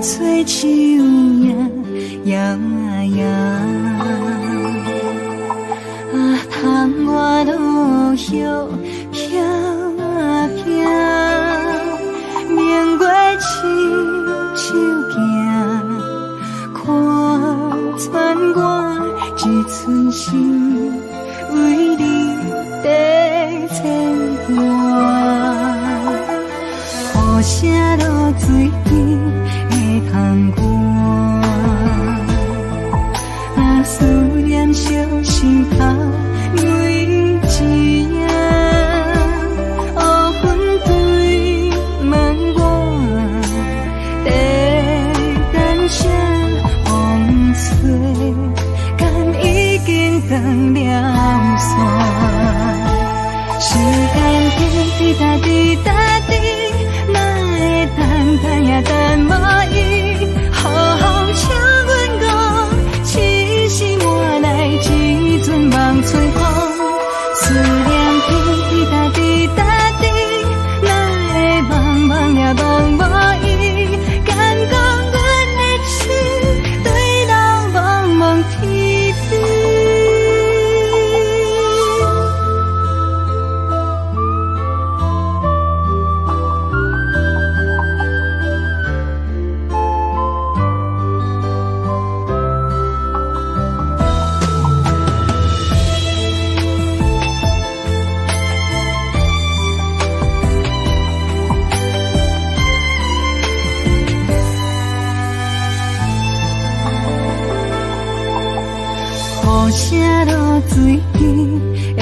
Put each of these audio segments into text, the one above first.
吹树影摇啊摇，啊，窗外落叶飘啊飘，明月亲手行，看穿我一寸心，为你在牵挂。雨声落水边会通过，啊，思念烧心头每一夜，黑云对问我，在等啥风吹，敢已经断了线，时间滴滴答滴答滴。等也等无伊，好好请阮讲，痴心换来一阵梦吹风，思念滴滴答滴答滴，哪会茫茫也茫无伊，敢讲阮的心对人茫茫天边。雨声落水边会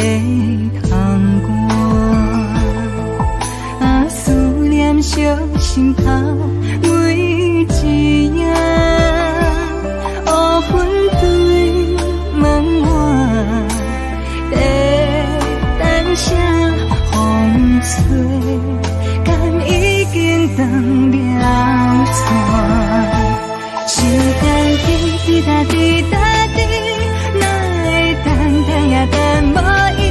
通过，啊，思念烧心头每一夜，黑云对问我，在等啥风吹，敢已经断了线，时间滴滴答滴答滴。等也等无伊，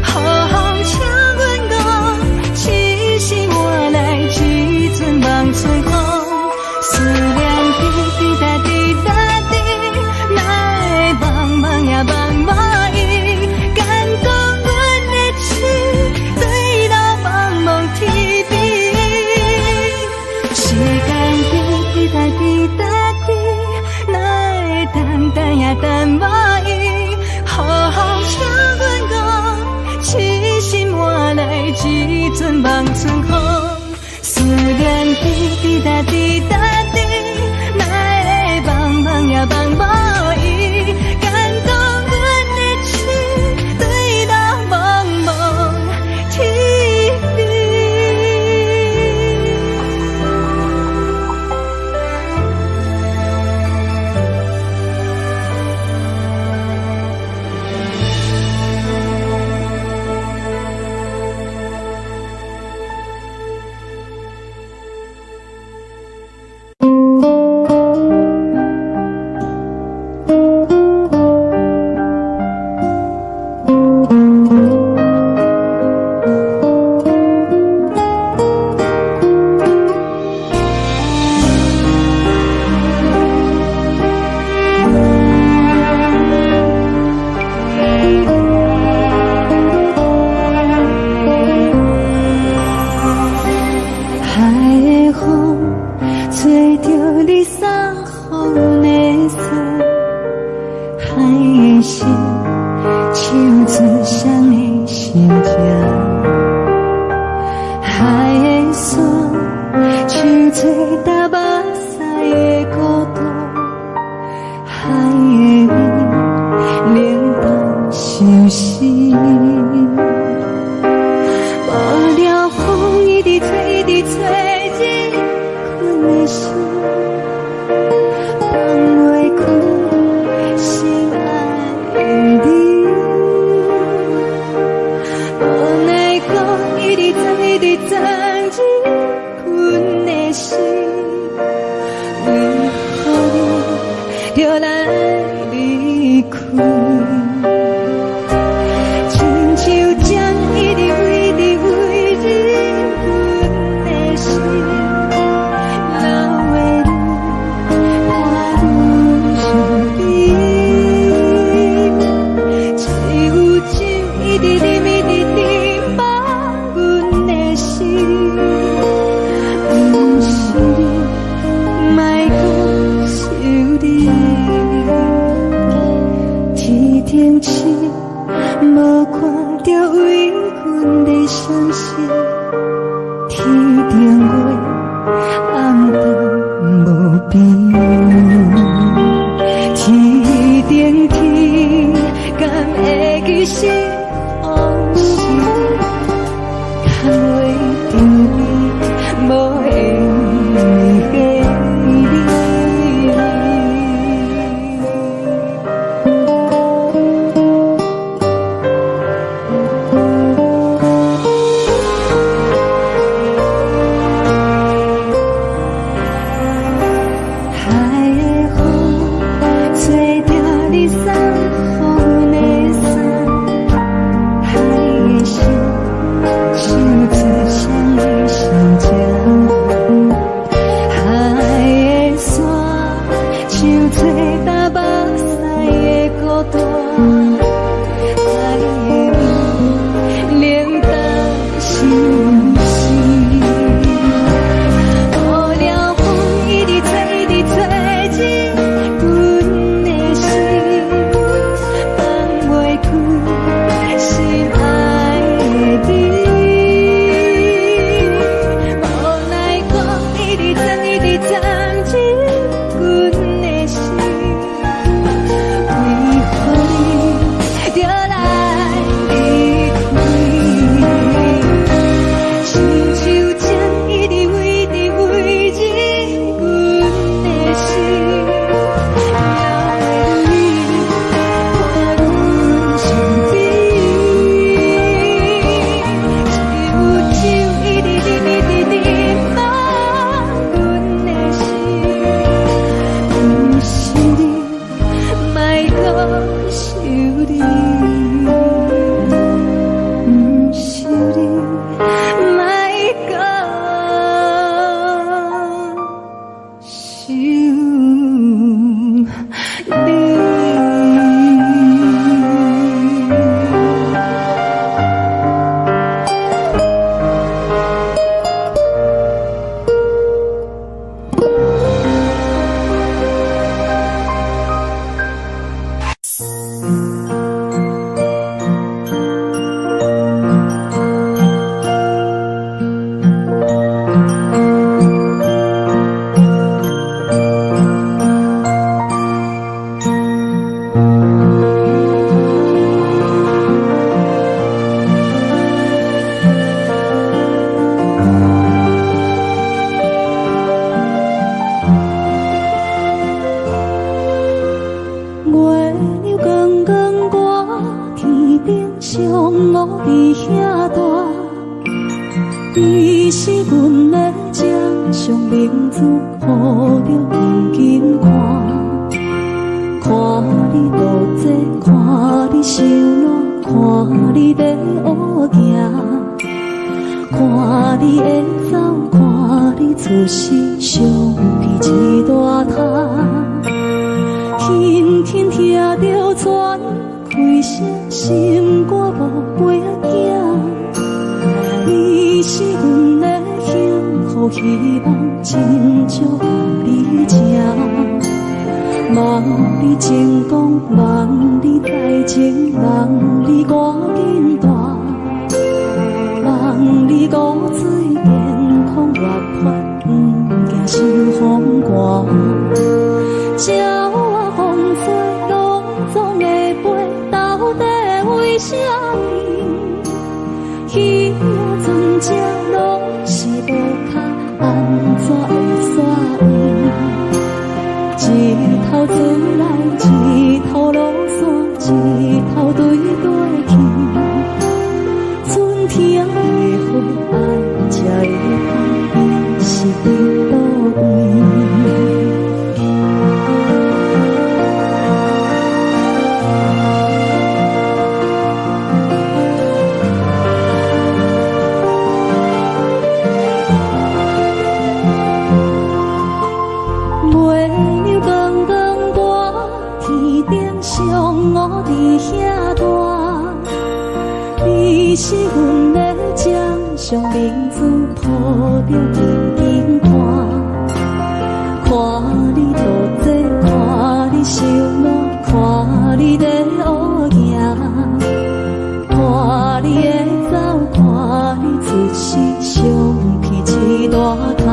好好请阮讲，痴心换来一阵梦吹风，思念滴滴答滴答滴，哪会茫茫也茫无伊，敢讲阮的心对人茫茫天边，时间滴滴答滴答滴，哪会等也等无伊。好好请阮讲，痴心换来一阵梦春风，思念滴滴答滴答滴，哪会茫茫也茫无伊，敢讲阮的心对人茫茫天边。滴咪滴滴放阮的心，不是你，莫搁想你。天顶星，无看到为阮的伤心。天顶月，暗淡无边。天顶天，敢会记是往事？敢袂着你，无缘给你。你是阮的掌上明珠，抱着紧紧看，看你独坐，看你受难，看你在乌行，看你会走，看你出世，上去一大摊，轻轻听着船开声，心肝无飞行。你是阮的幸福希望，真少你吃。望你成功，望你再情，望你赶紧大，望你骨髓健康活泼，不惊受风寒。鸟仔风吹，拢总会飞，到底为啥呢？你是阮的掌上明珠，抱着紧紧看，看你多济，看你心乱，看你在乌行，看你的走，看你出世，上去一大摊。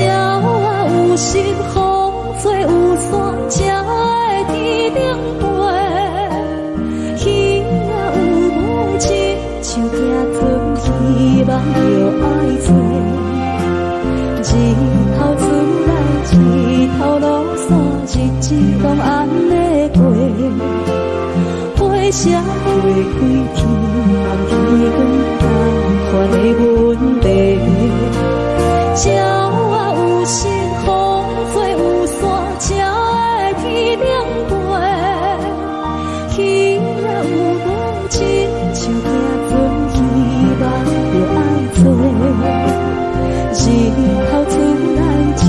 鸟啊有心，风吹有伞，才会天顶飞。鱼啊有尾，亲像行船，希望着爱做。日头出来，日头落山，日子拢安尼过。花车花开，天梦天光，同款的阮地。鸟啊有心，风吹有伞，才会天顶飞。鱼啊有尾，亲像行船，希望着爱做。日头出来，日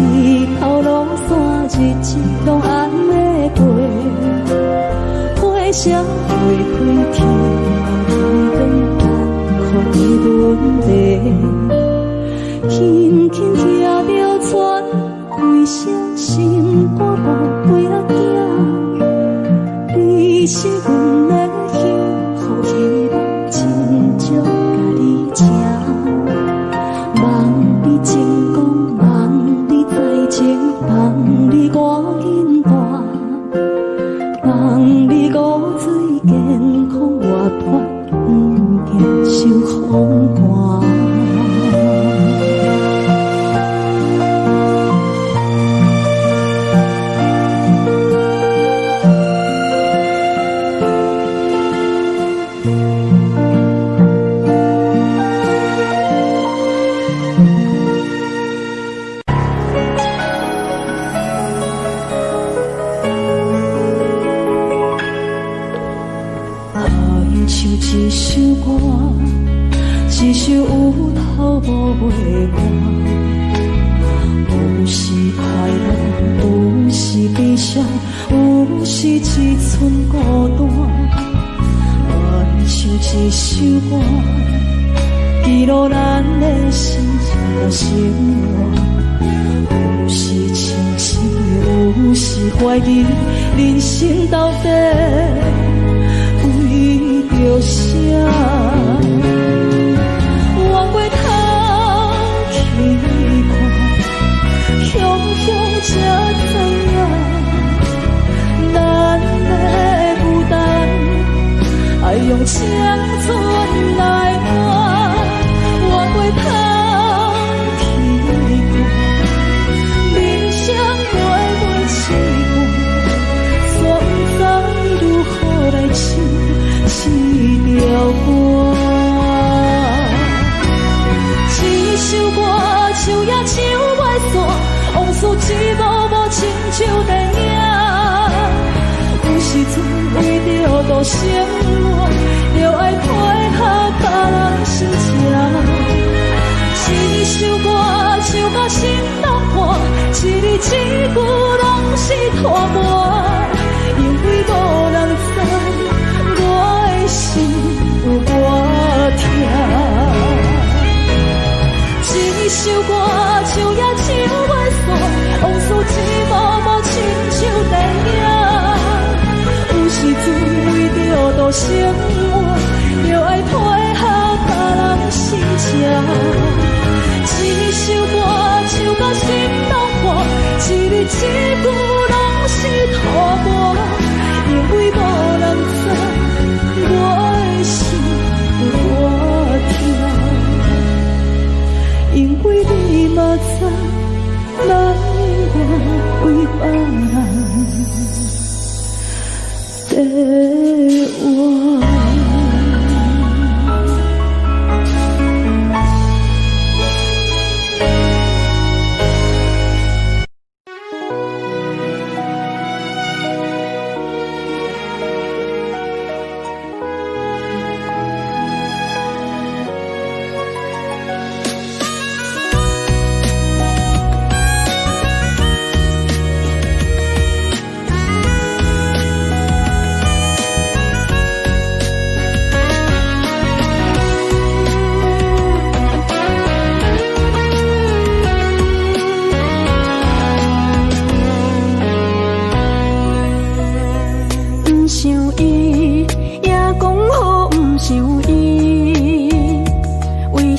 头落山，日子拢安尼过。花车花开，天梦天光，看你阮地。轻轻骑着船，归声心肝宝贝仔囝，你是阮的幸福希望，亲像甲你请。望你成功，望你在前，望你赶紧大，望你骨髓健康活泼，不惊受风寒。一首歌，一首有头无尾歌，有时快乐，有时悲伤，有时一寸孤单。爱唱一首歌，记录咱的心情生活。有时清醒，有时怀疑，人生到底为着啥？往过头去看，雄雄才知影，咱的负担爱用青春来换。往过头去看，人生月月一半，煞不知如何来唱一条歌。一首歌唱也唱袂煞，往事一幕幕亲像电影。有时阵为着度生活，就爱配合别人心情。一首歌唱到心拢破，一字一句拢是拖磨，因为无人知我的心有多痛。一首歌唱也唱袂煞，往事一幕幕亲像电影。有时阵为着度生活，就爱配合别人心情。一首歌唱到心拢破，一字一句拢是拖磨，因为无人知我的心有多痛。因为你嘛知，咱我为别人在活。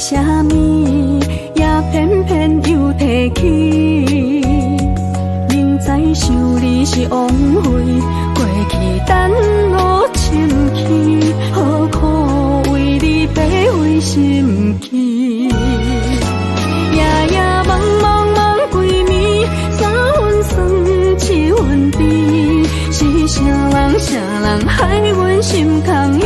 啥物，也偏偏又提起。明知想你是枉费，过去等我深去，何苦为你白费心机？夜夜梦梦梦归暝，三分酸七分甜，是啥人啥人害阮心空意？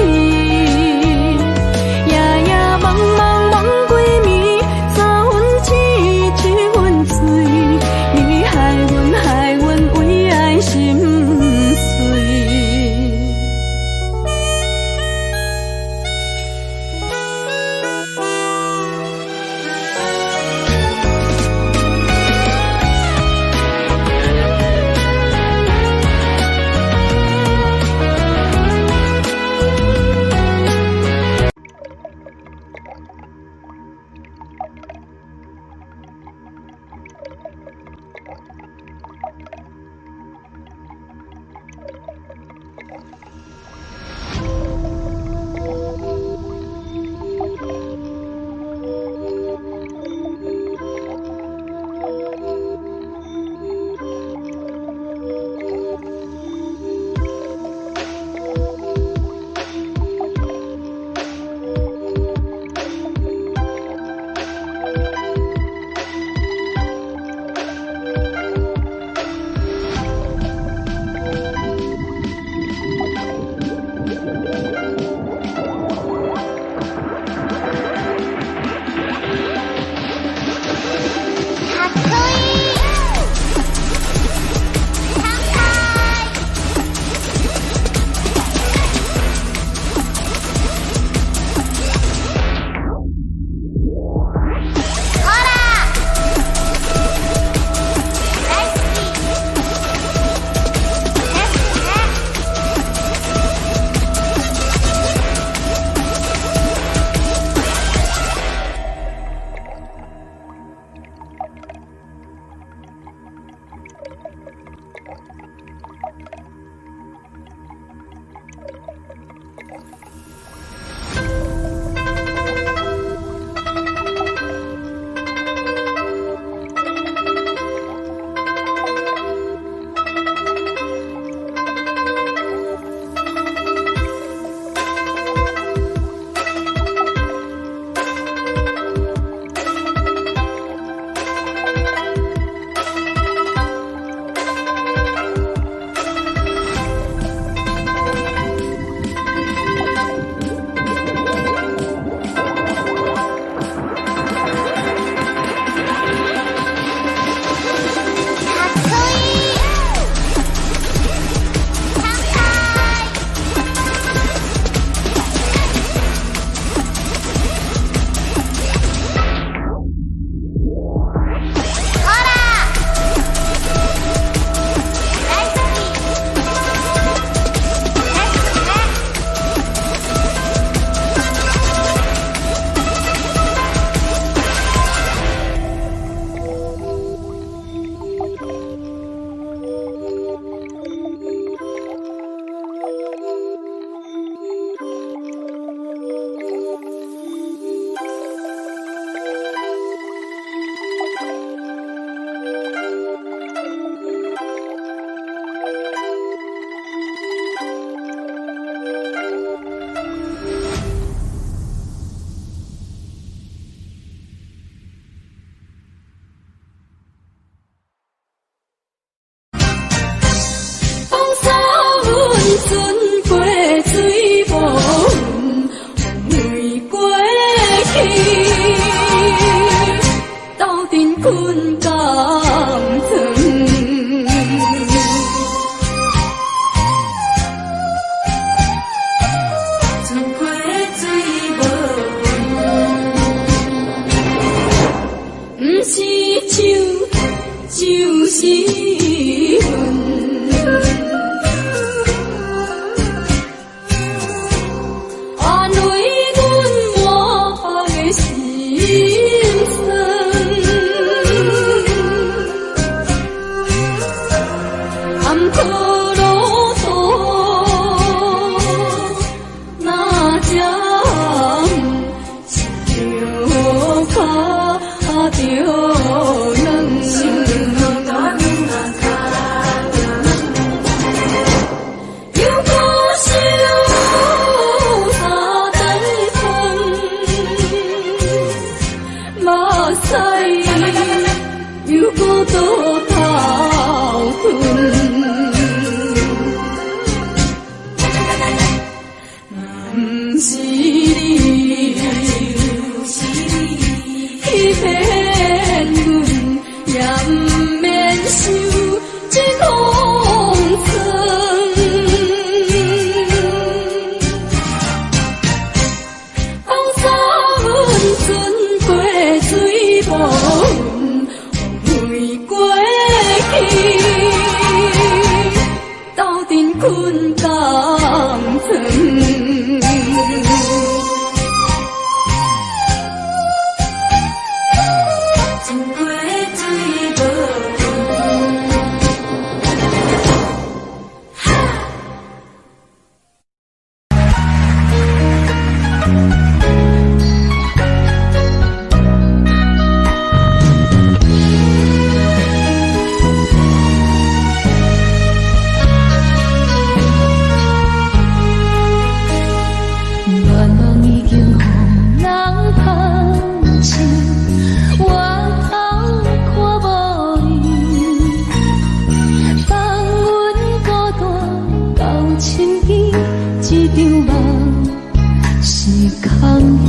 空虚，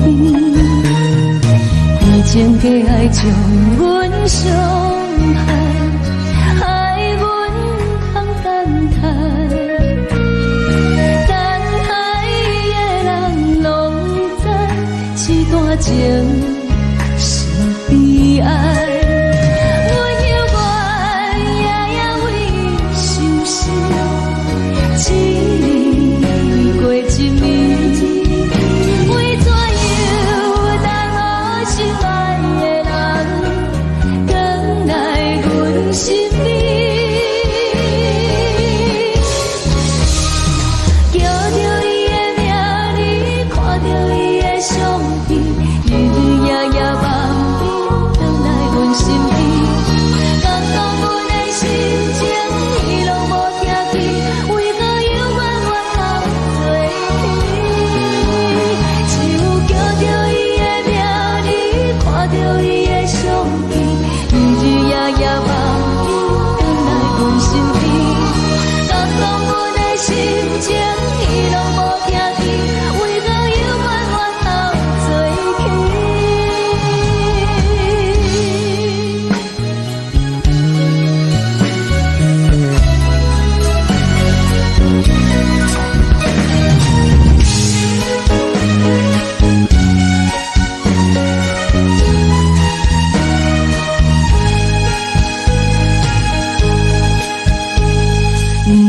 以前的爱将阮伤害，害阮空等待，等待的人拢知，这段情是悲哀。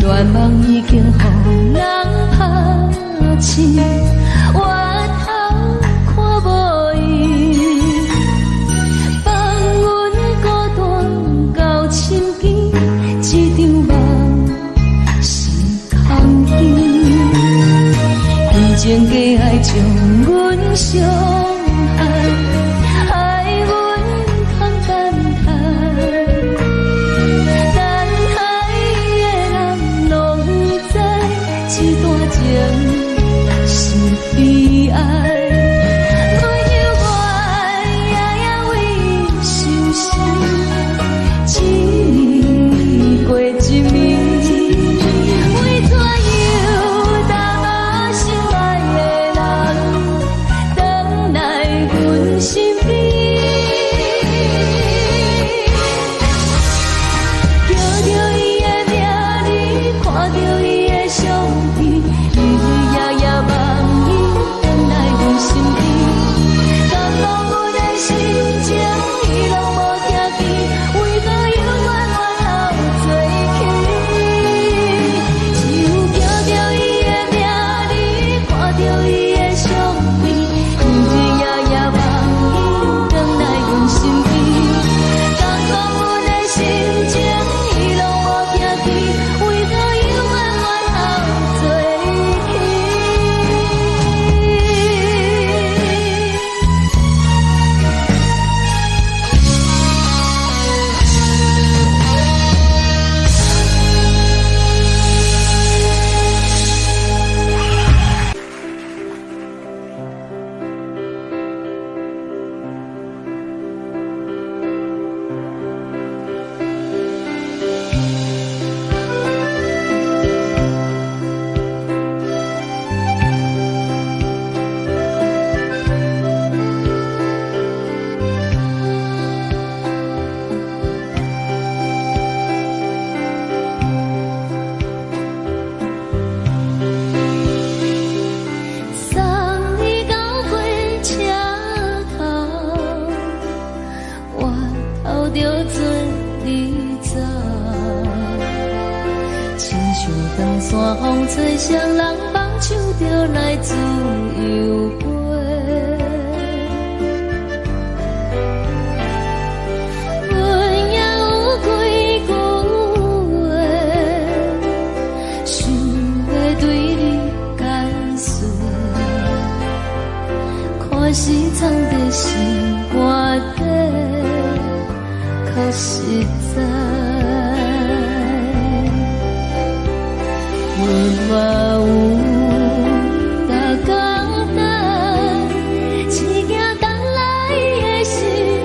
愿望已经予人抛弃，回头看无伊，放阮孤单到深更，这场梦是空虚，以前的爱将阮伤害，害阮空等待。这段情是悲哀，阮犹原夜夜为相思，一年过一年，为怎样当心爱的人，回来阮身边，叫着伊的名字，看着伊的相片。当山风吹双人放手就来自由飞，阮也有几句话，想要对你解释，可是藏在心肝底，可实在。我有大简单，一件等来的心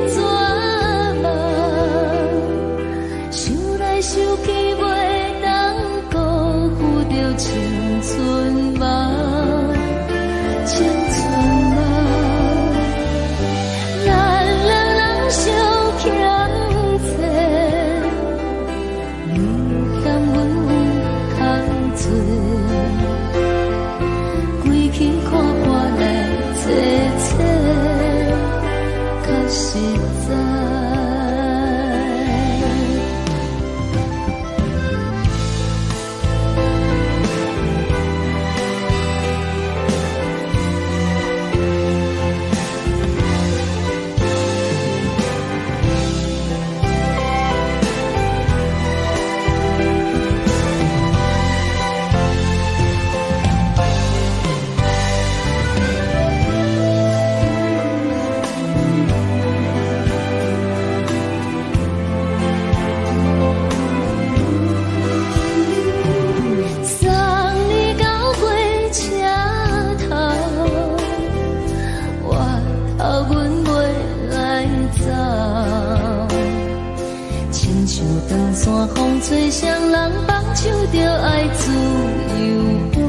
怎梦？想来想去袂当辜负着青春梦，青春。像长线风吹双人放手着爱自由飞。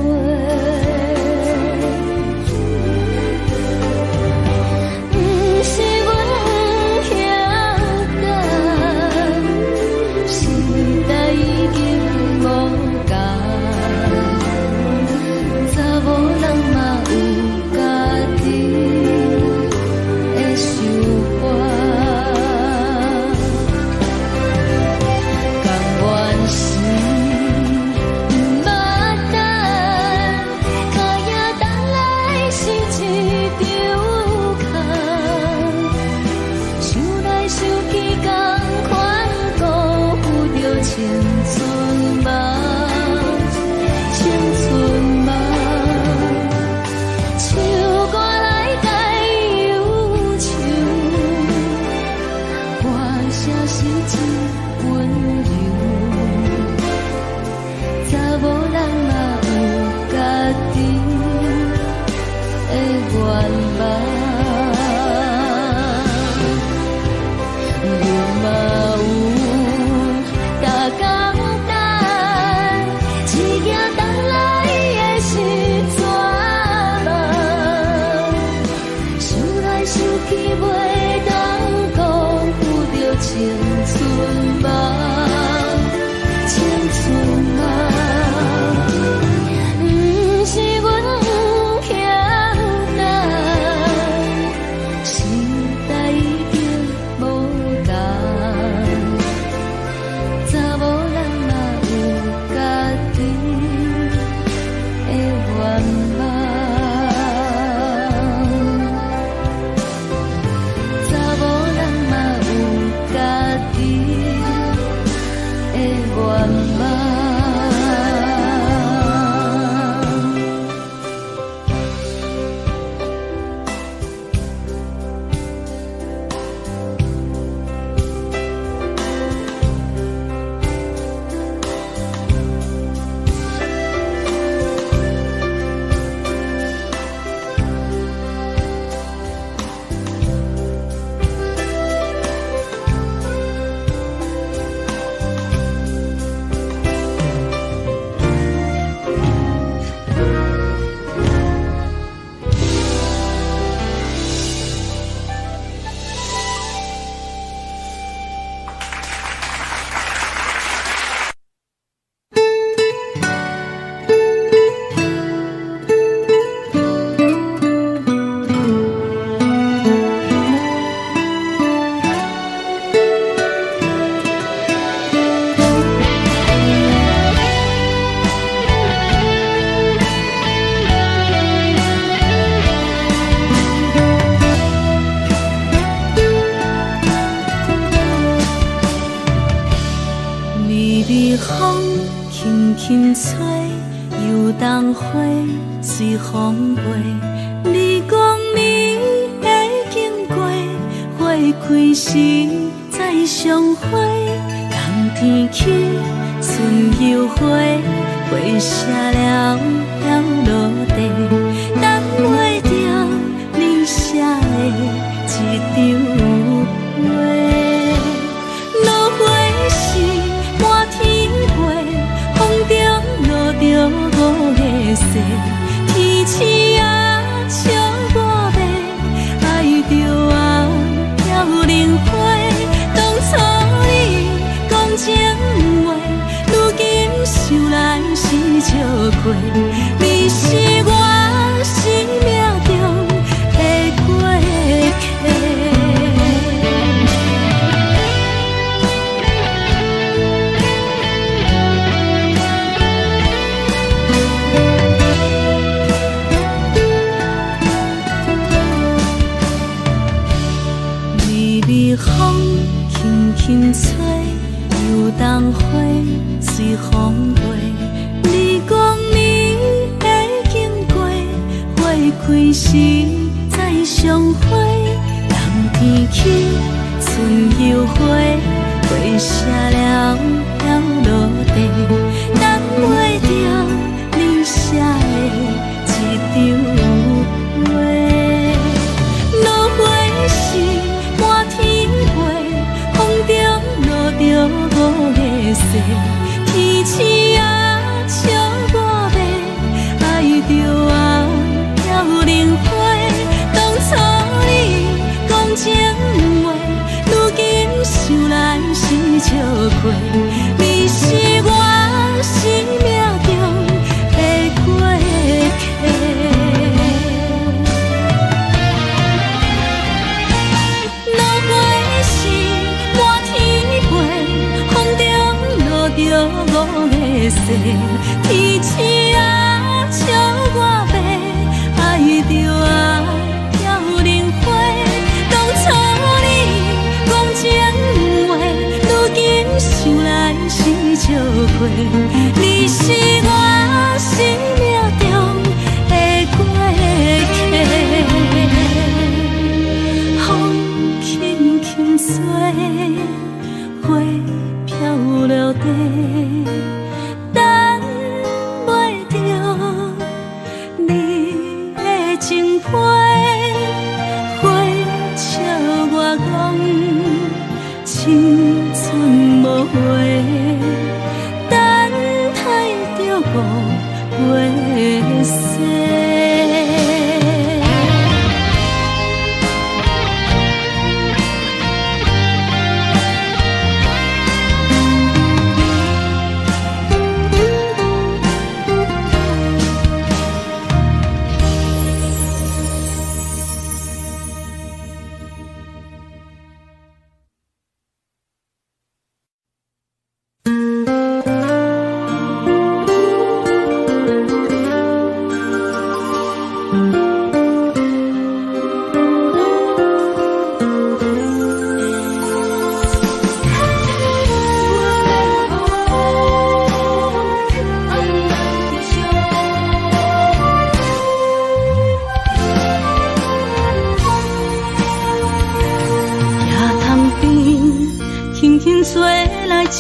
过，你是我生命中的过客。路过时满天飞，风中落着五个星，天星啊笑我白，爱着啊飘零花。当初你讲情话，如今想来是笑话。你是我生命中的过客，风轻轻吹，花飘落地。青春无悔，等待着五月雪。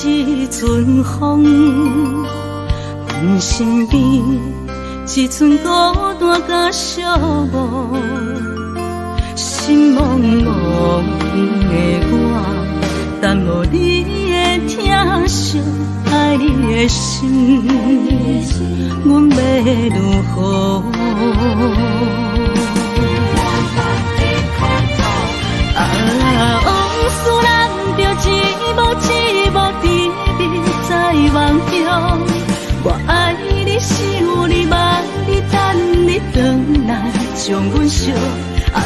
一阵风，阮身边一阵孤单甲寂寞，心茫茫的我，等无你的疼惜，爱你的心，阮要如何？往事人着一幕一幕甜蜜在梦中，我爱你想你望你等你回来，将阮惜爱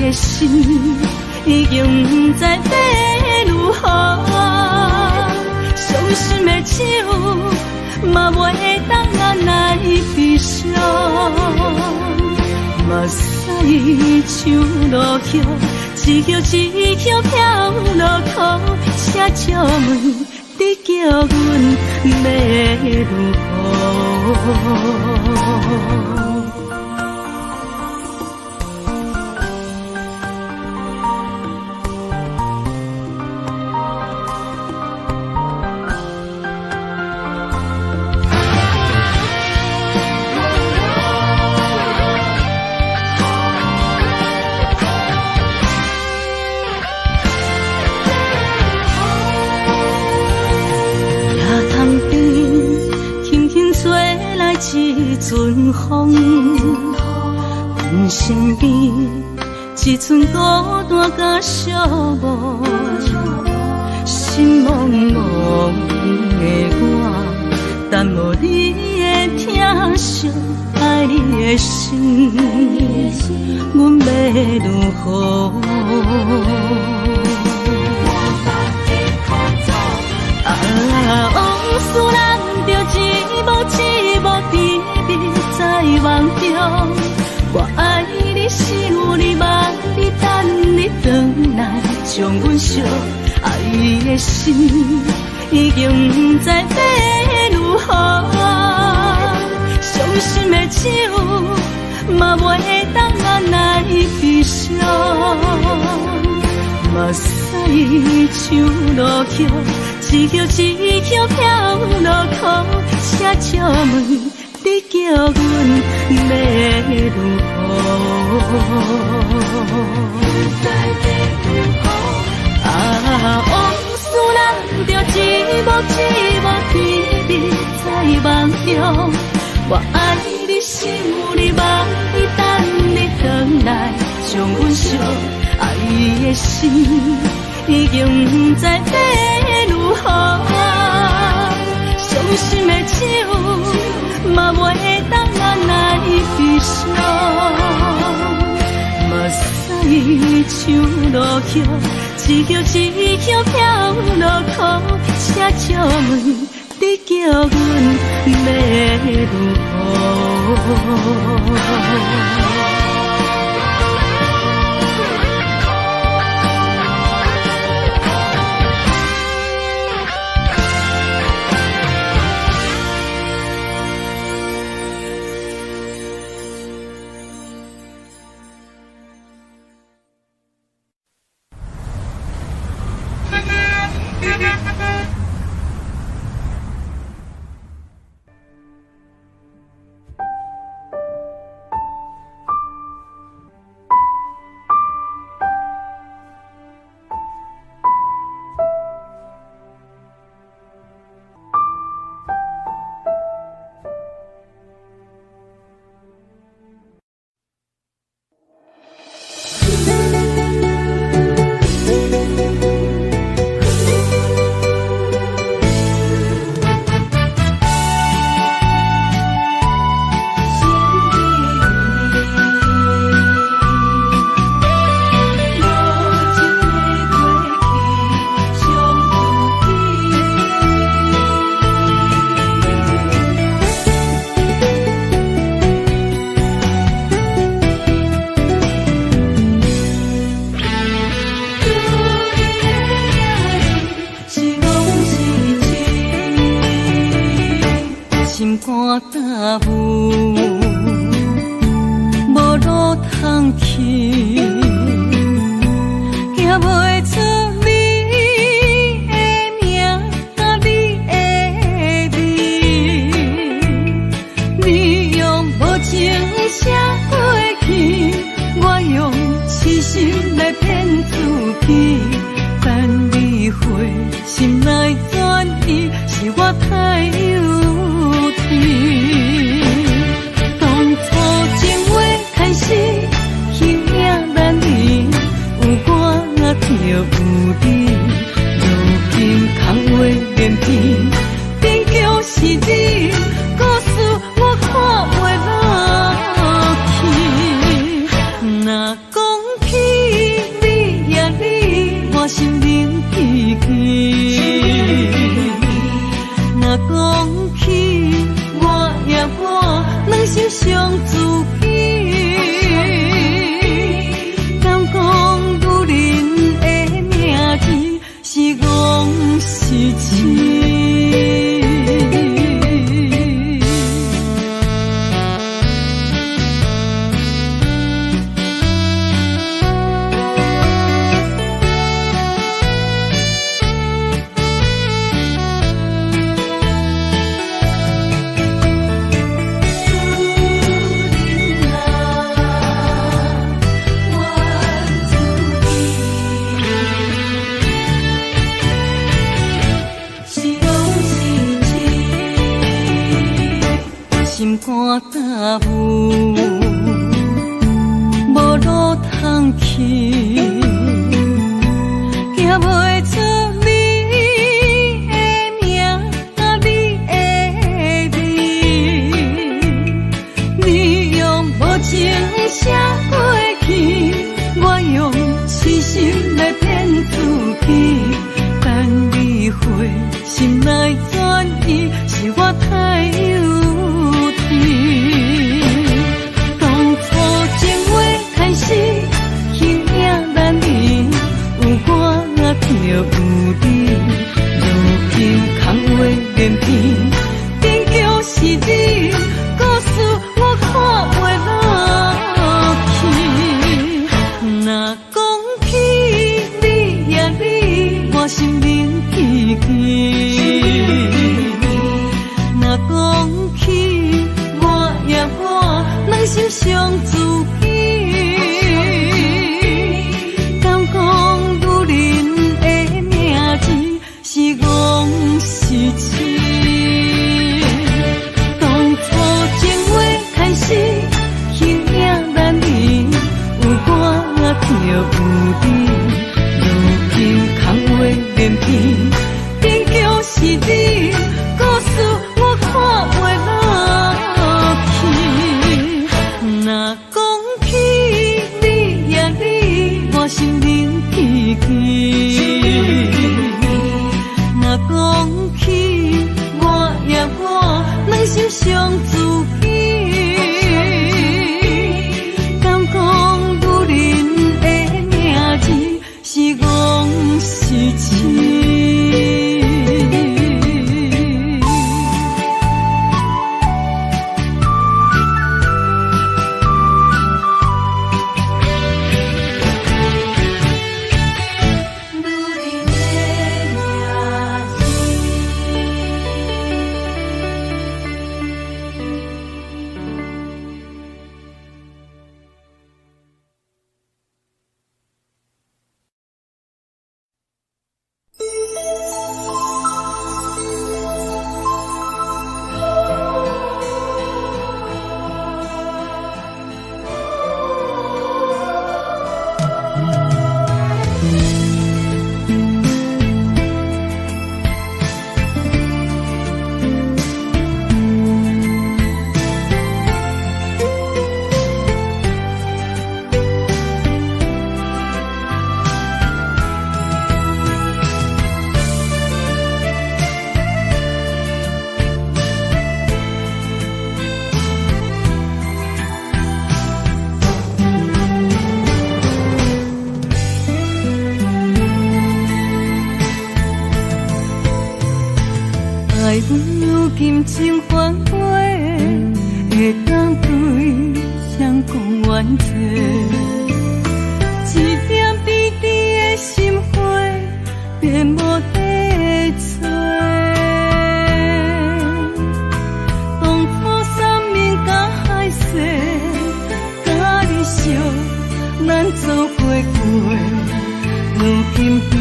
的心已经不知要如何，伤心的手嘛袂当按来悲伤，目屎像落雨。一叶一叶飘落雨，车照问你叫阮要如何？一阵风，阮身边一阵孤单甲寂寞，心茫茫的我，等无你的疼惜，爱你的心，阮要如何？往事人着一幕一幕甜蜜在梦中，我爱你想你望你等你回来，将阮惜爱的心已经不知要如何，伤心的手嘛袂当按来悲伤，目屎像落雨。一叶一叶飘落雨，车照问你叫阮要如何？往事人着一幕一幕甜蜜在梦中，我爱你想你望你等你回来，将阮惜爱的心已经不知要如何。好，伤心的酒嘛袂当咱来悲伤，目屎像落雨，一叶一叶飘落雨，车借问你叫阮要如何？记。若讲起我也我，两心相知己，敢讲女人的名字是戆是痴。爱阮金情换花，会当对谁讲冤错？一点滴滴的心花，变无地找。当初三面甲海誓，甲你惜，咱做过过，如今变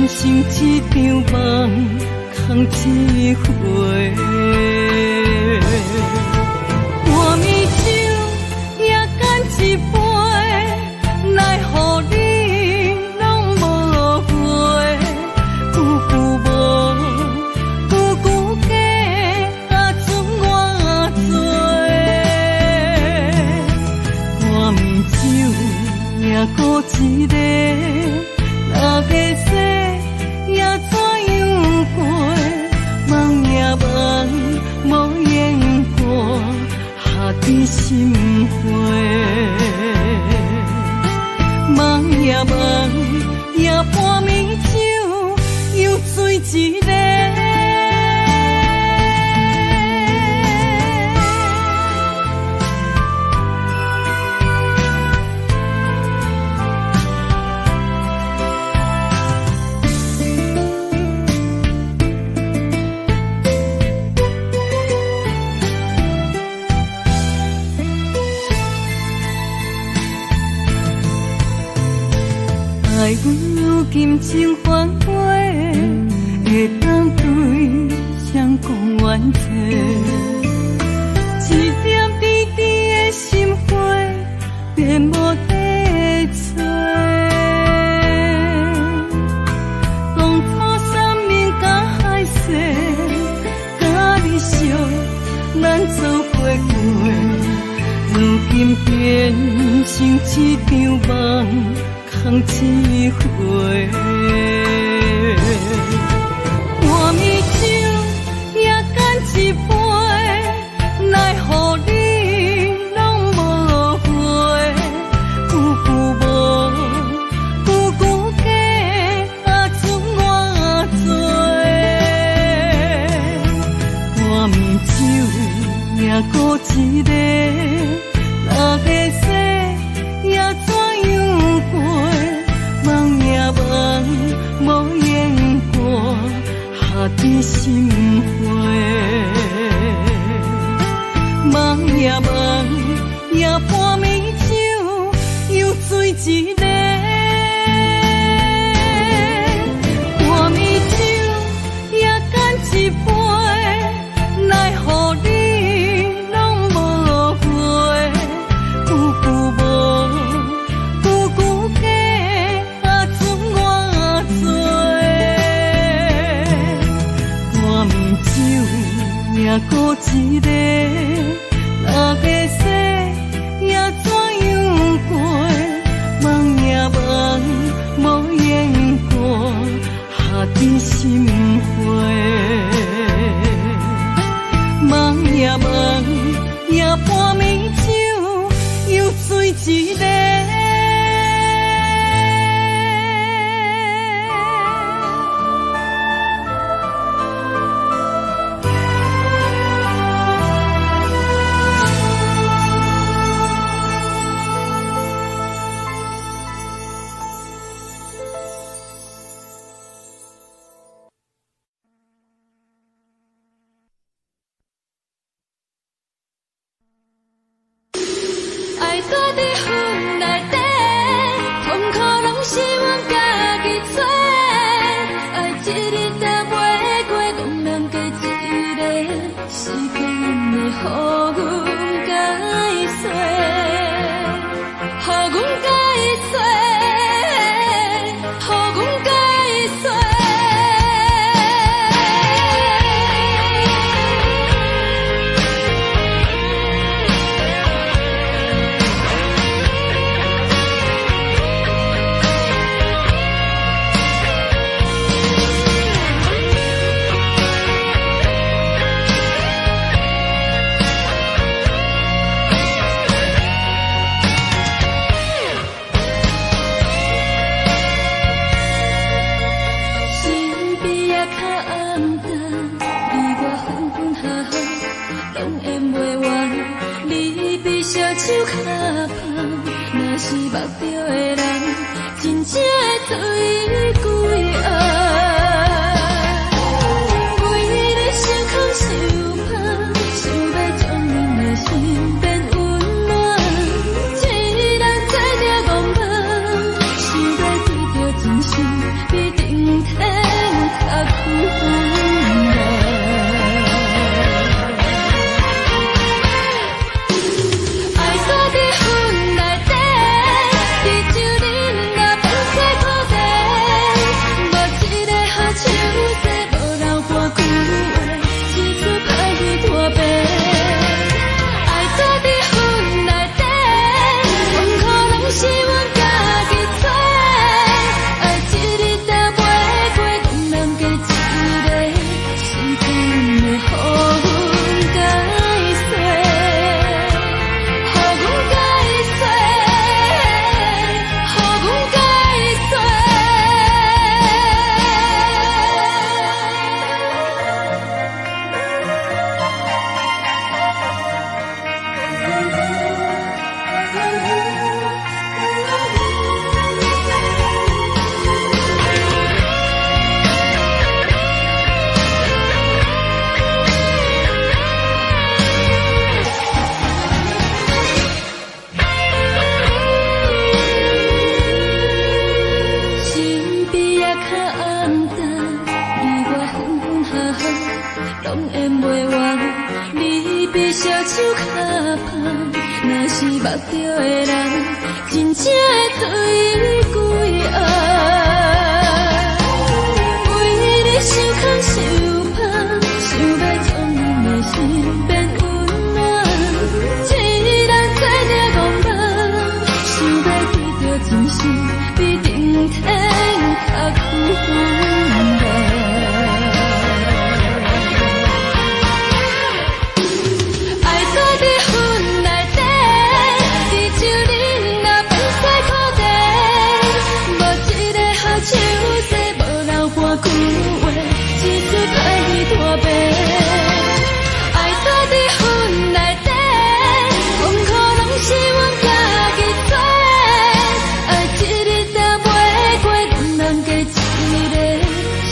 成一场梦。空一回，半暝酒也干一杯，奈何你拢无回？久久无，久久假，啊准我做。半暝酒也孤一个，若要说也怎样过？梦也梦，无言过，下伫心花。梦也梦，也半暝酒又醉一个。爱阮金情换花，会当对谁讲冤错？一点滴滴的心花，变无地找。当初三面甲海誓，甲你惜，咱做过过，如今变成一场梦。空一回，半暝酒也干一杯，奈何你拢无回？久久无，久久假，啊准我做。半暝酒也孤一个，若要说也怎样过？梦也梦，无言过，下伫心花。梦也梦，也半暝酒又醉一个。半暝酒也干一杯，奈何你拢无回？久久无，久久假。也孤一个，若要说也怎样过？梦也梦。人无言过，下甜心花。梦呀梦，夜半暝酒又醉一个。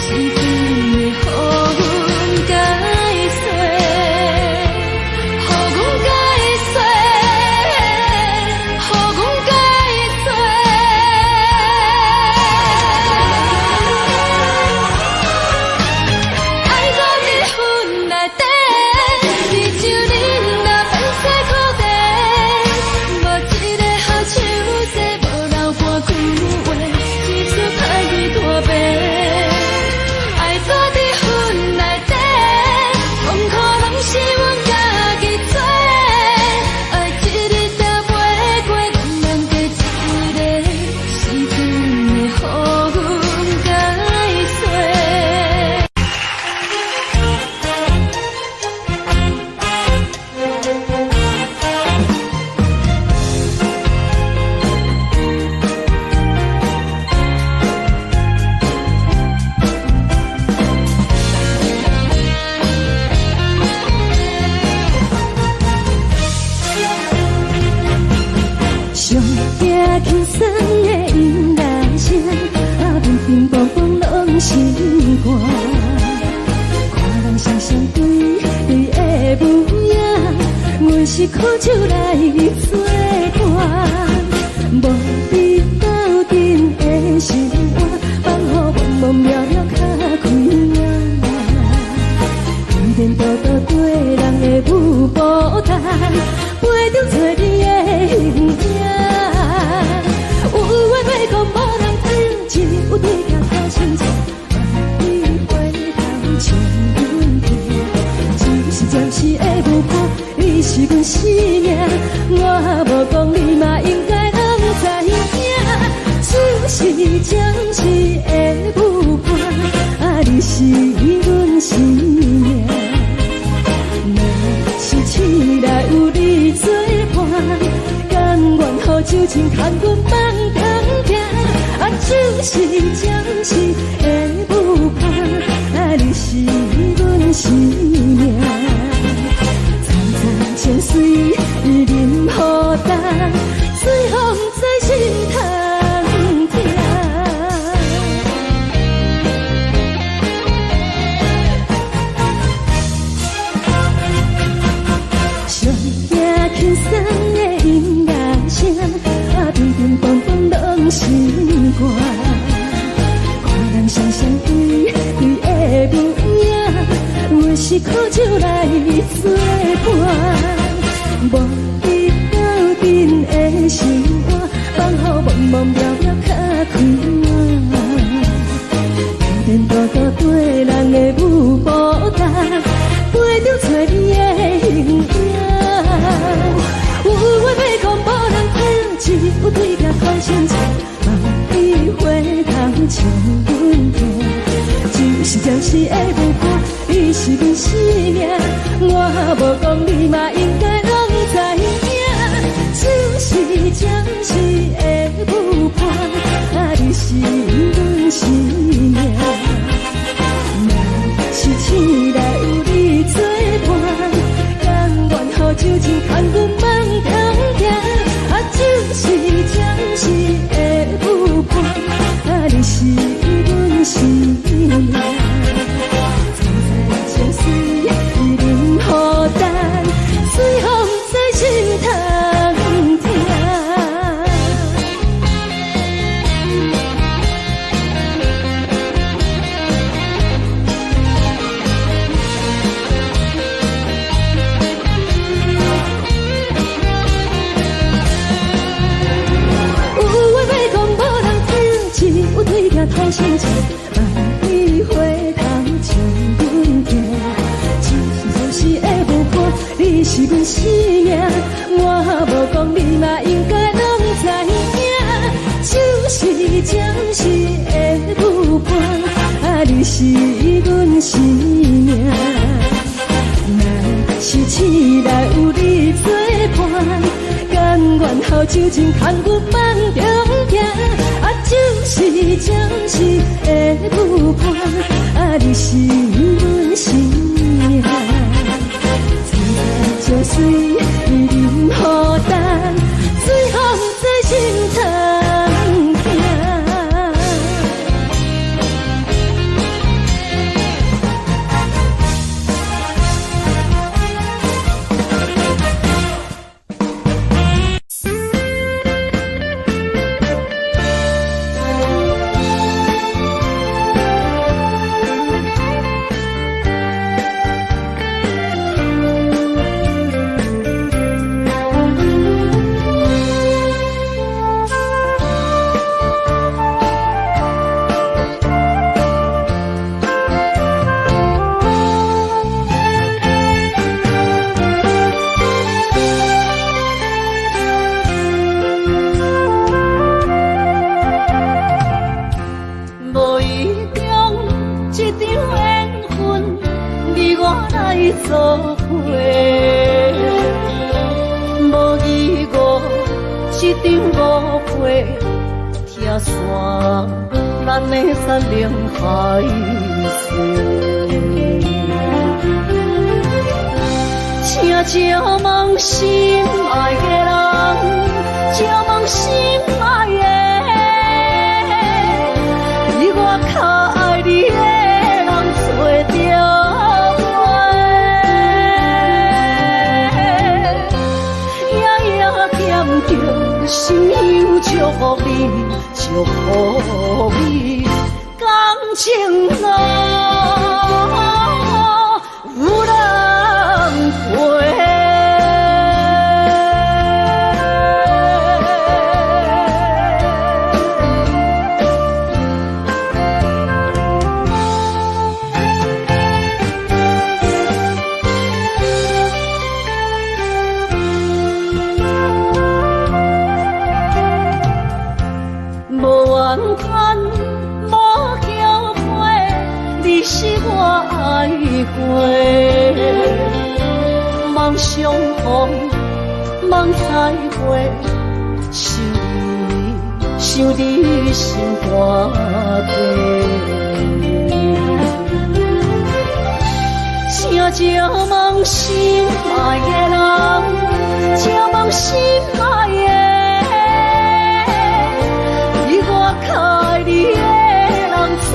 一个时是苦酒来作伴，无你斗阵的生活，放予茫茫渺渺较快乐。颠颠倒倒对人的舞步弹，陪着做你的形影。有话要讲无人听，有对镜头清楚，你回头像阮行，只是暂时的舞伴。你是阮生命，我无讲你嘛应该拢知影。就是暂时的舞伴，啊，你是阮生命。若是醒来有你作伴，甘愿予酒精牵阮放空行。啊，就是暂时的舞伴，啊，你是阮生命。千水伊任何担，随风在心头听。上听轻松的音乐声，啊，乒乒乓乓拢心肝。看人双双对对的模样，我是苦酒来作伴。无你斗阵的生活，放予茫茫渺渺较快乐。颠颠倒倒对人的舞步弹，陪着做你的形影。有话要讲无人听，只有对镜头清楚，望你回头像阮行。就是暂时的舞伴，你是阮生命，我无讲你嘛应该拢知影。就是暂时的舞伴，啊，你是阮生命。若是醒来有你作伴，甘愿予酒精牵阮放空行。啊，就是暂时的舞伴，啊，你是阮生命。千水伊任何担，随风在心头听。有话要讲无人听，只有对镜头清楚，望你回头像阮行。是的舞伴，你是阮生命，我无讲你嘛应该拢知影。就是暂时的舞伴，啊，你是阮生命。若是醒来有你作伴，甘愿予酒精牵阮放中行。啊，就是暂时的舞伴，啊，你是阮生命。情水伊任何担，随风在心头听。做伙，无义误，一场误会，拆散咱的山盟海誓。请照望心爱的人，照望心爱的，比我较爱你的人找着。福你，祝福你，感情路有人陪。是我爱过，梦相逢，梦再会，想你心肝底。请借问心爱的人，请问心爱的，比我较爱你的人找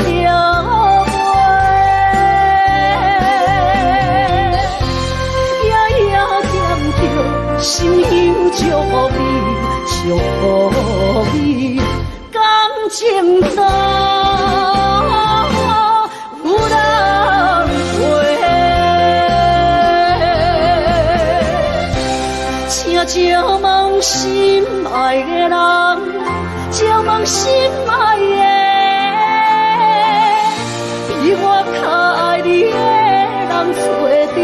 着。心忧祝福你，祝福你，感情路有人陪。请借问心爱的人，借问心爱的，比我较爱你的人找着。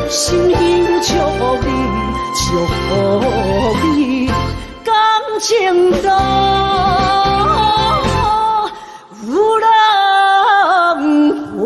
心忧祝福你，祝福你，感情路有人陪。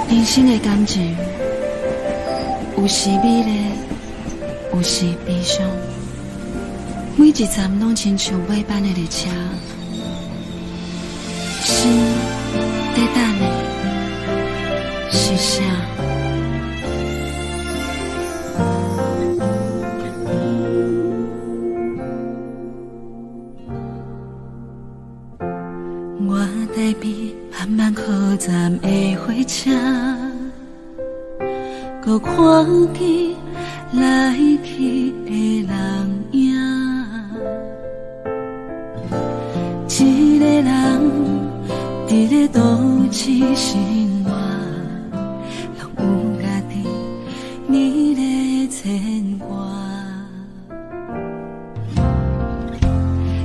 人生的感情，有时美丽，有时悲伤。每一站拢亲像尾班的列车，心在等的是啥？我台北慢慢靠站的火车，搁看见来去的人影。一个人伫咧都市生活，拢有家己你咧牵挂。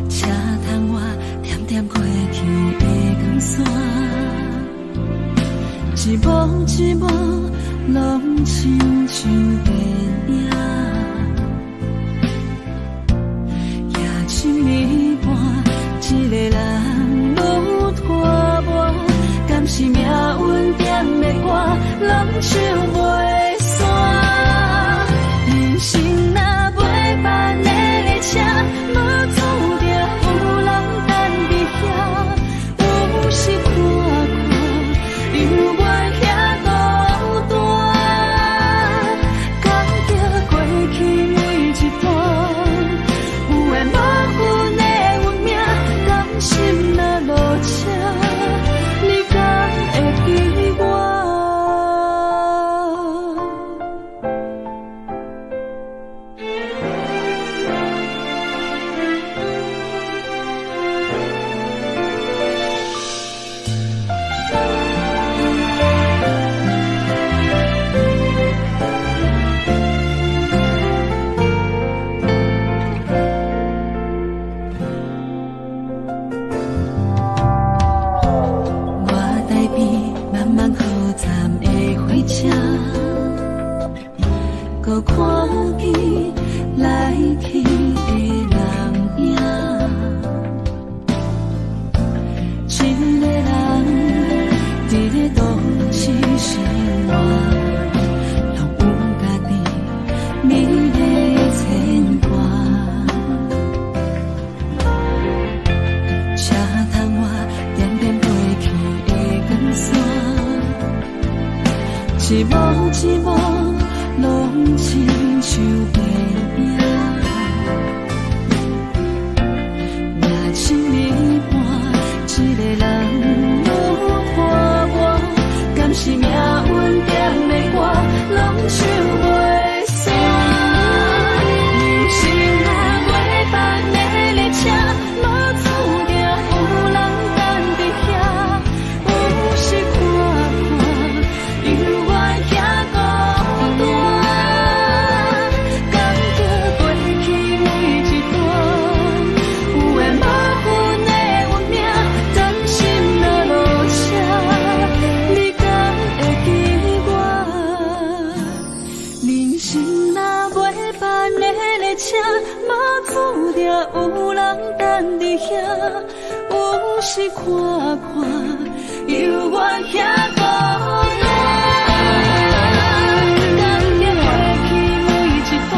车窗外点点过去的光线，一幕一幕拢亲像电影。夜深暝半，一个人愈拖磨，敢是命运点的歌，拢唱袂煞。人生若尾班的列车，无注定有人等伫遐。有时看看，犹原遐孤单，感觉过去每一段，有缘无份的运命，甘心若落车，你敢会记我？我台北慢慢靠站的火车，搁看见来去的人影。一个人伫咧都市生活，拢有家己美丽牵挂。车窗外点点过去一幕一幕，拢亲像白影。夜深暝半，一个人落破我，敢是命运点的歌，拢唱袂煞。人生若袂办的列车，无注定有人等伫遐。有时看看，犹原遐孤单，感觉过去每一段，有缘无份的运命，真心若落车，你敢会记我？人生若袂办的列车，无注定有人等伫遐。有时看看，犹原遐孤单，感觉过去每一段，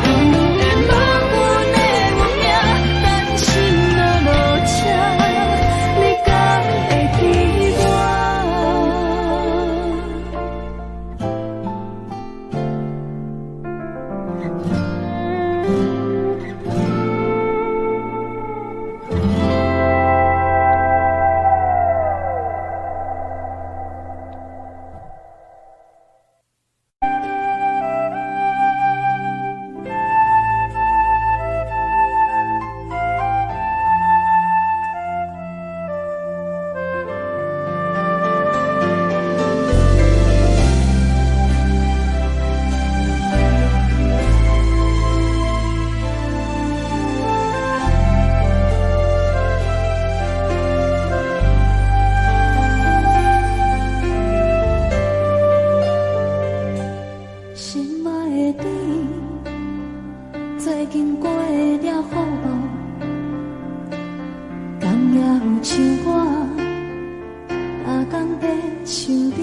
有缘无份的运命，等心若落车，你敢会记我？心爱的你，最近过了好无？敢也有像我，天在想你？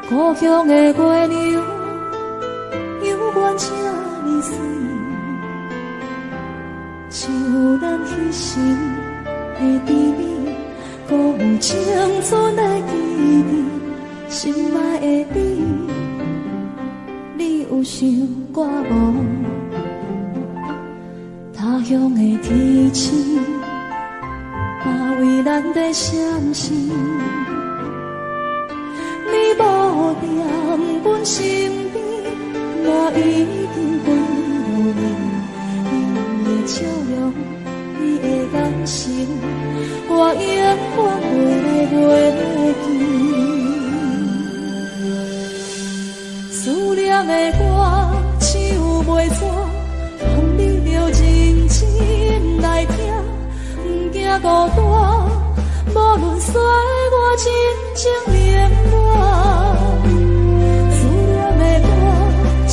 故乡的月亮，犹原这呢水，像咱彼时的甜蜜，搁有青春的记忆。心爱的你，你有想我无？他乡的天星，嘛为咱在闪烁。你无在阮身边，我已经归路眠。你的笑容，你的眼神，我永远袂来袂记。思念的歌唱袂煞，望你着认真来听，不惊孤单，无论衰我真情连满。思念的歌唱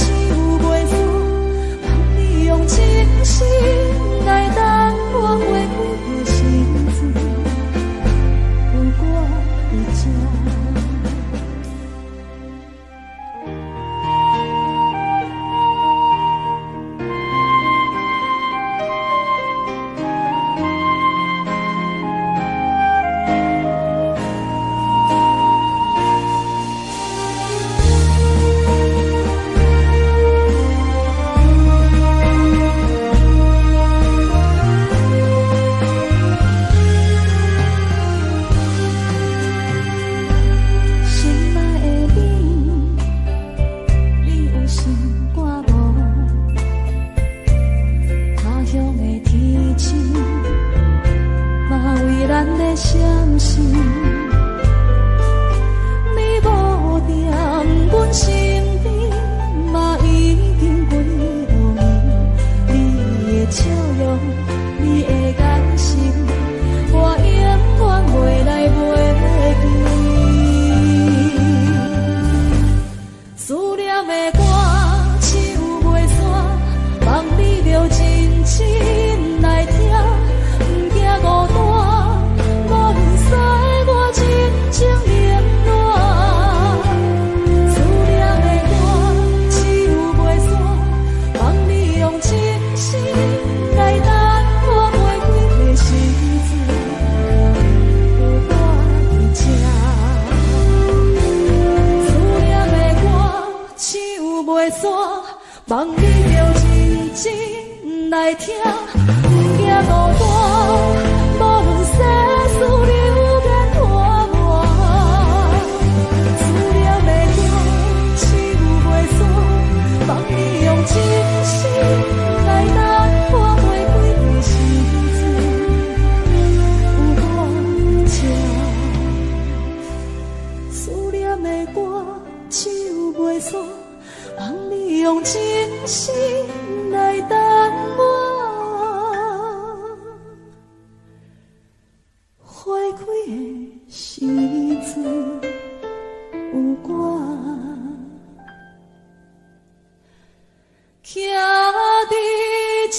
袂煞，望你用真心来等我回归的心事，有我在这。我望你着认真来听，不惊孤单，无世事流言拖磨。思念的歌，唱袂煞，望你用真心来答我玫瑰的时阵，有我这。思念的歌，唱袂煞。望你用真心来等我，花开的时阵有我徛伫这。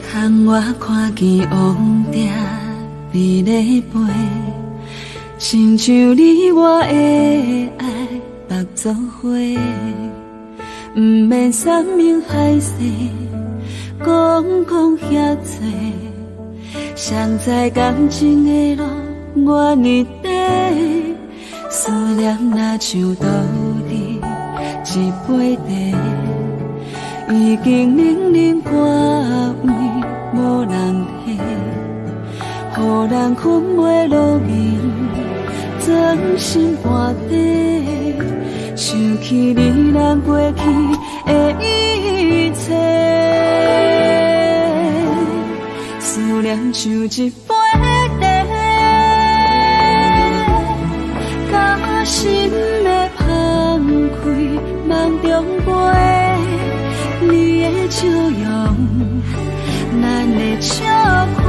窗外看见王蝶伫咧飞，亲像你我的爱目作花，不免山盟海誓，讲遐多，谁知感情的路我日底，思念若像倒伫一杯茶，已经冷冷寒味。无人替，予人困袂落眠，钻心肝底，想起你咱过去的一切，思念像一杯茶，甲心的放开，梦中飞，你的笑容。咱的笑花，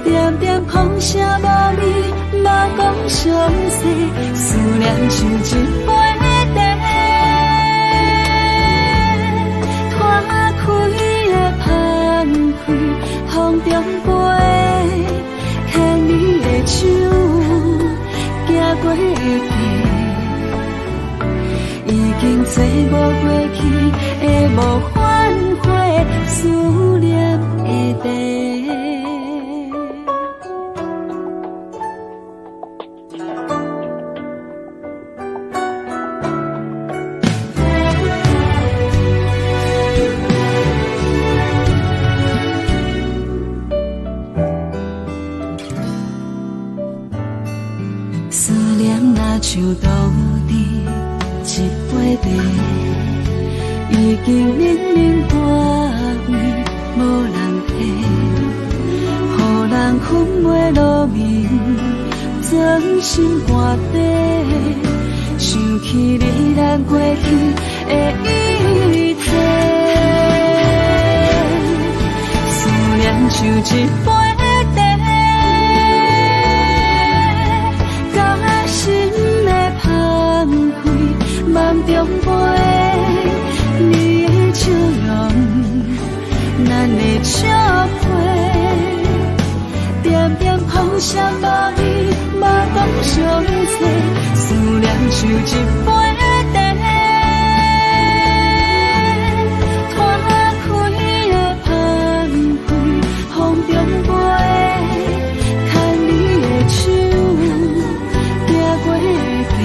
点点风声无味，嘛讲详细，思念像一杯茶，花开的放开，风中飞，牵你的手，行过的街，已经找无过去的无反悔。思念的地，思念若像倒伫一杯茶，已经冷冷寒。无人替，予人困袂落眠，钻心肝底，想起你咱过去的一切，思念像一杯茶，甲心的放开，梦中飞，你的笑容。咱的笑花，点点风声无味，嘛讲详细，思念像一杯茶，花开的放开，风中飞，牵你的手，行过的街，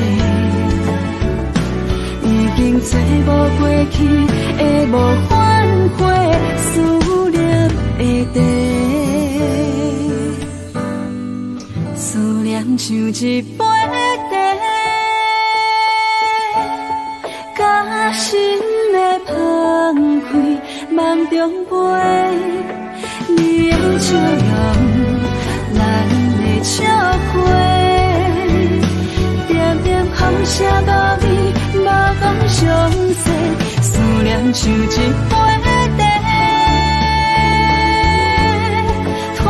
已经找无过去的无反悔。思念的地，思念像一杯茶，甲心的放开，梦中飞。照亮咱的笑花，点点放下大雨，目光相随，思念像一杯茶，摊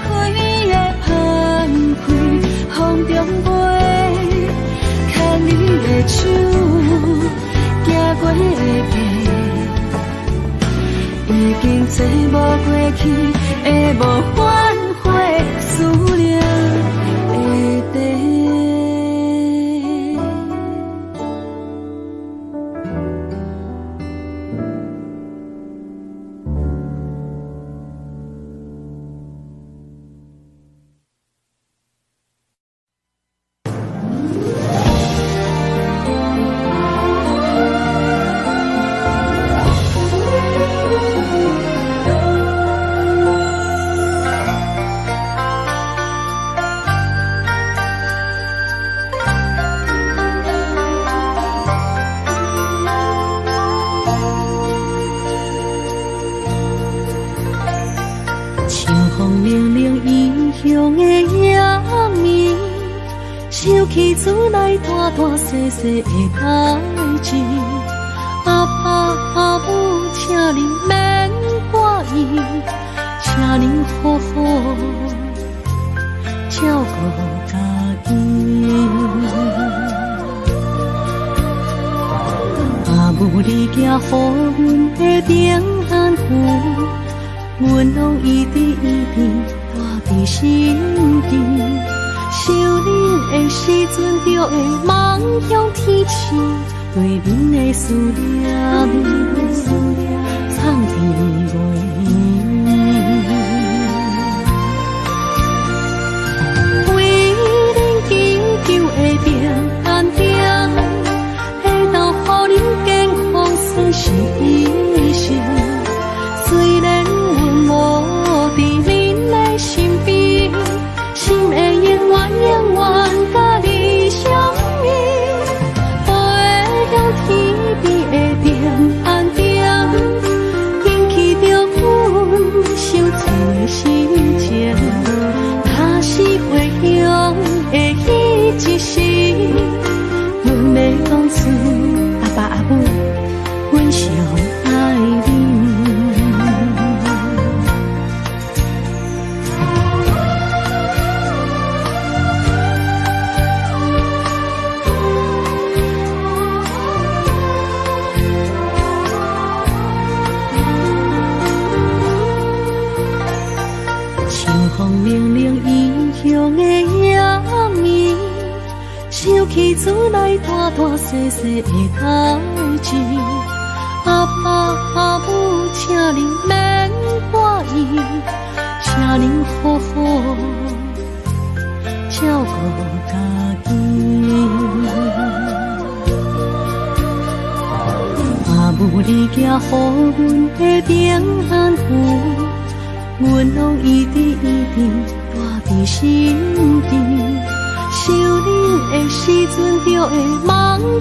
开的香开，风中飞，牵你的手，行过的街。已经坐无过去，会无反悔，思念的地。起厝内大大细细的代志，阿爸阿母，请你免挂意，请你好好照顾家己。阿母你行予阮的平安符，阮拢一直一直带伫心间。想恁的时阵，就会望向天星，对恁的思念藏伫袂圆。为恁紧求的平安定，会当予恁健康顺时一生。虽然阮无伫恁的身边，心会永远甲你相依，飞向天边的平安顶，引起着阮想做的心情。若是回乡的迄一时，阮要讲出阿爸阿母，阮上爱恁。风铃铃异乡的夜暝，想起厝内大大细细的代志。阿爸阿母，请你免挂意，请你好好照顾家己。阿母你行予阮的平安符，阮拢一直一直带伫心间。想恁的时阵，就会望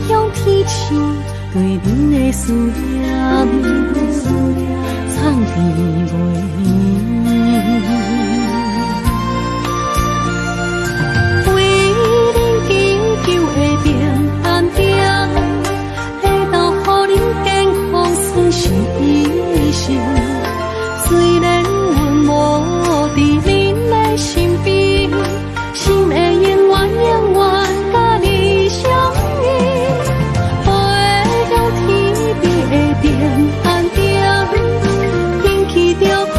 向天星，对恁的思念藏伫袂圆。为恁紧求的平安定，会当予恁健康顺时一生。虽然无伫恁的身边，心会永远甲你相依，飞向天边的平安顶，引起着阮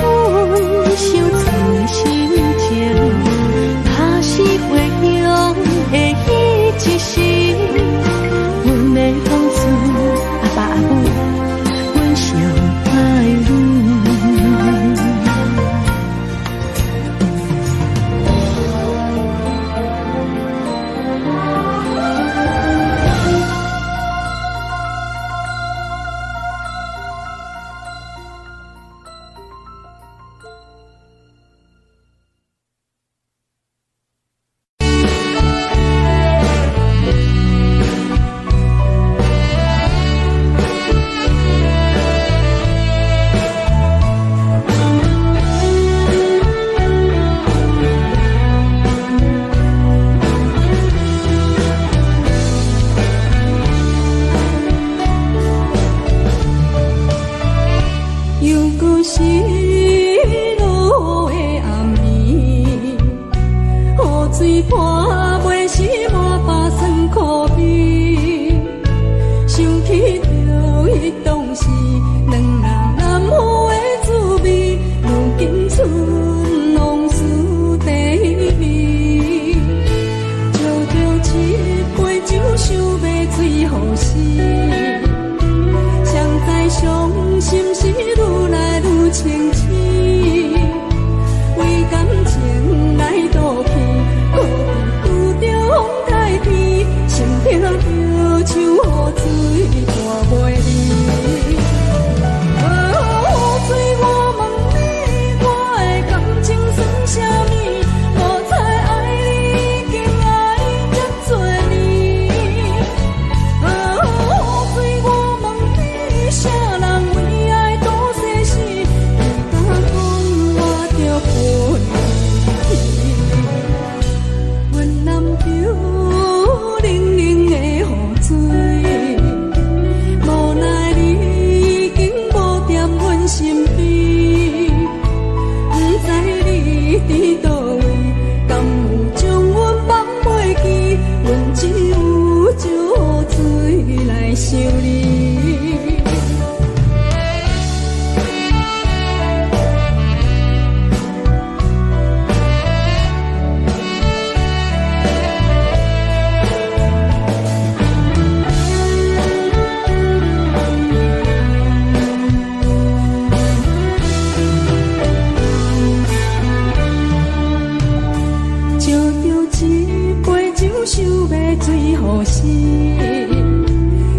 无死。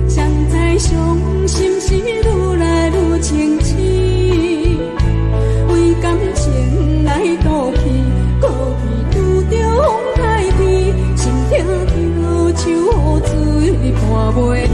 谁知伤心是愈来愈清醒，为感情来赌气，故意拄着风台天，心跳跳手雨水伴袂离。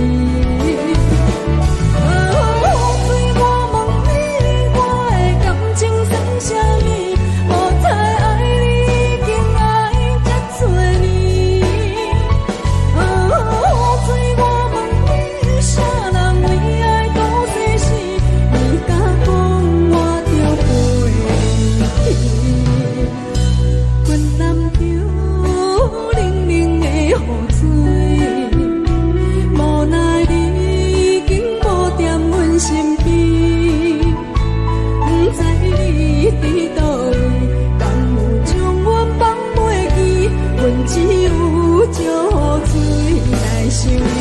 只有借雨水来想。